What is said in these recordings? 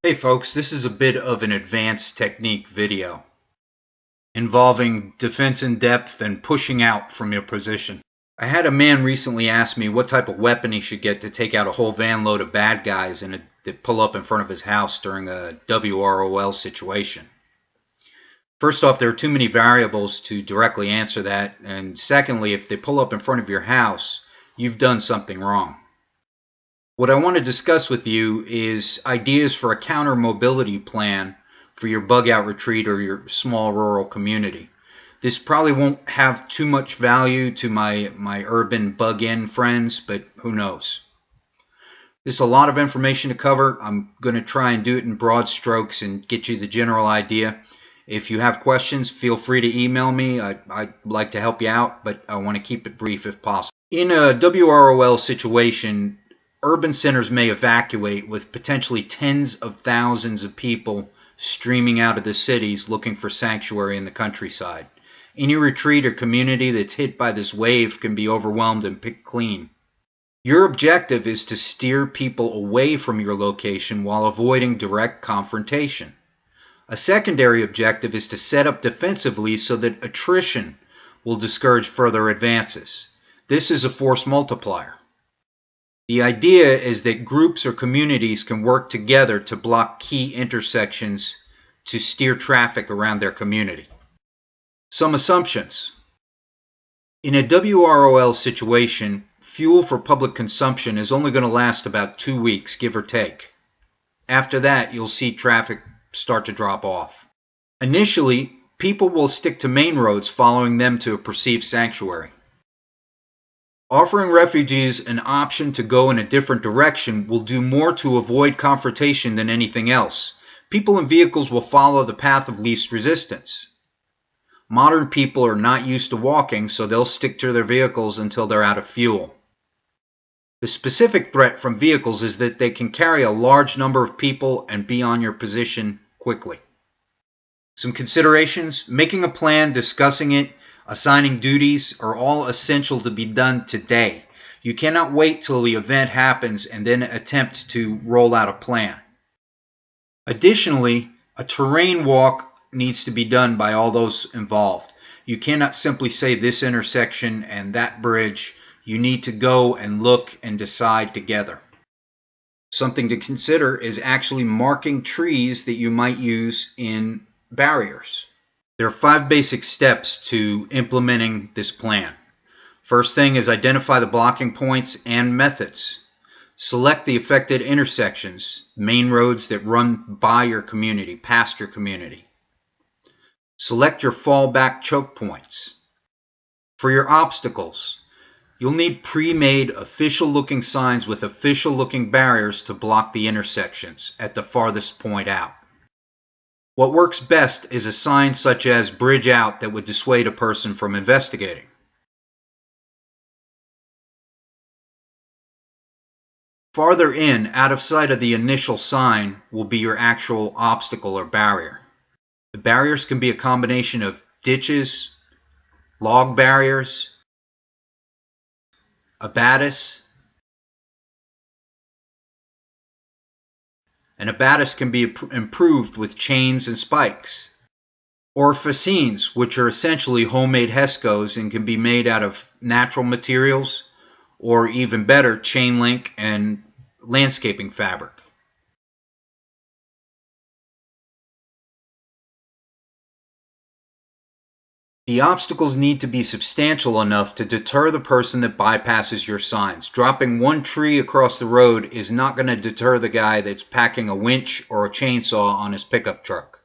Hey folks, this is a bit of an advanced technique video involving defense in depth and pushing out from your position. I had a man recently ask me what type of weapon he should get to take out a whole van load of bad guys that pull up in front of his house during a WROL situation. First off, there are too many variables to directly answer that, and secondly, if they pull up in front of your house, you've done something wrong. What I want to discuss with you is ideas for a counter mobility plan for your bug out retreat or your small rural community. This probably won't have too much value to my urban bug in friends, but who knows. There's a lot of information to cover. I'm going to try and do it in broad strokes and get you the general idea. If you have questions, feel free to email me. I'd like to help you out, but I want to keep it brief if possible. In a WROL situation, urban centers may evacuate with potentially tens of thousands of people streaming out of the cities looking for sanctuary in the countryside. Any retreat or community that's hit by this wave can be overwhelmed and picked clean. Your objective is to steer people away from your location while avoiding direct confrontation. A secondary objective is to set up defensively so that attrition will discourage further advances. This is a force multiplier. The idea is that groups or communities can work together to block key intersections to steer traffic around their community. Some assumptions. In a WROL situation, fuel for public consumption is only going to last about 2 weeks, give or take. After that, you'll see traffic start to drop off. Initially, people will stick to main roads following them to a perceived sanctuary. Offering refugees an option to go in a different direction will do more to avoid confrontation than anything else. People and vehicles will follow the path of least resistance. Modern people are not used to walking, so they'll stick to their vehicles until they're out of fuel. The specific threat from vehicles is that they can carry a large number of people and be on your position quickly. Some considerations: making a plan, discussing it, assigning duties are all essential to be done today. You cannot wait till the event happens and then attempt to roll out a plan. Additionally, a terrain walk needs to be done by all those involved. You cannot simply say this intersection and that bridge. You need to go and look and decide together. Something to consider is actually marking trees that you might use in barriers. There are 5 basic steps to implementing this plan. First thing is identify the blocking points and methods. Select the affected intersections, main roads that run by your community, past your community. Select your fallback choke points. For your obstacles, you'll need pre-made official-looking signs with official-looking barriers to block the intersections at the farthest point out. What works best is a sign such as "Bridge Out" that would dissuade a person from investigating. Farther in, out of sight of the initial sign, will be your actual obstacle or barrier. The barriers can be a combination of ditches, log barriers, abatis. An abatis can be improved with chains and spikes. Or fascines, which are essentially homemade heskos and can be made out of natural materials, or even better, chain link and landscaping fabric. The obstacles need to be substantial enough to deter the person that bypasses your signs. Dropping one tree across the road is not going to deter the guy that's packing a winch or a chainsaw on his pickup truck.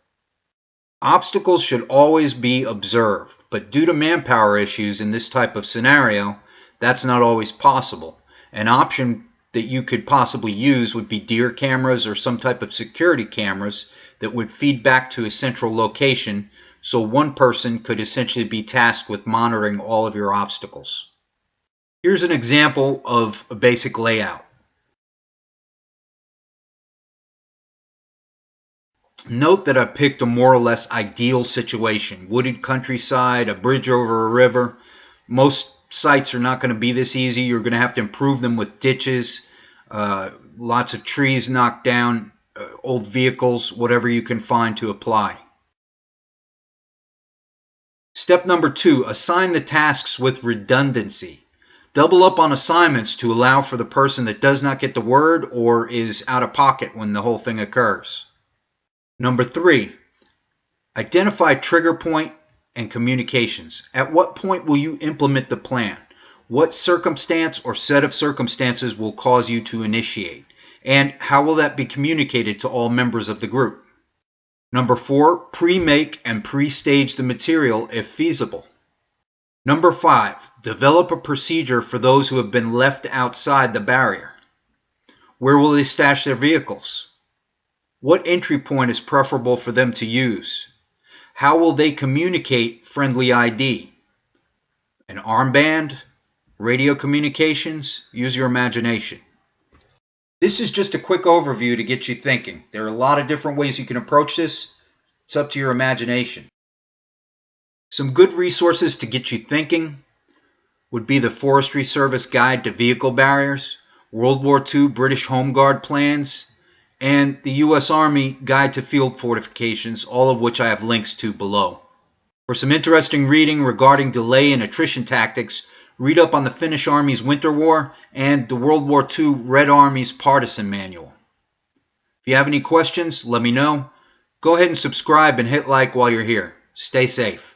Obstacles should always be observed, but due to manpower issues in this type of scenario, that's not always possible. An option that you could possibly use would be deer cameras or some type of security cameras that would feed back to a central location, so one person could essentially be tasked with monitoring all of your obstacles. Here's an example of a basic layout. Note that I picked a more or less ideal situation. Wooded countryside, a bridge over a river. Most sites are not going to be this easy. You're going to have to improve them with ditches, lots of trees knocked down, old vehicles, whatever you can find to apply. Step number 2, assign the tasks with redundancy. Double up on assignments to allow for the person that does not get the word or is out of pocket when the whole thing occurs. Number 3, identify trigger point and communications. At what point will you implement the plan? What circumstance or set of circumstances will cause you to initiate? And how will that be communicated to all members of the group? Number 4, pre-make and pre-stage the material if feasible. Number 5, develop a procedure for those who have been left outside the barrier. Where will they stash their vehicles? What entry point is preferable for them to use? How will they communicate friendly ID? An armband? Radio communications? Use your imagination. This is just a quick overview to get you thinking. There are a lot of different ways you can approach this. It's up to your imagination. Some good resources to get you thinking would be the Forestry Service Guide to Vehicle Barriers, World War II British Homeguard Plans, and the U.S. Army Guide to Field Fortifications, all of which I have links to below. For some interesting reading regarding delay and attrition tactics, read up on the Finnish Army's Winter War and the World War II Red Army's Partisan Manual. If you have any questions, let me know. Go ahead and subscribe and hit like while you're here. Stay safe.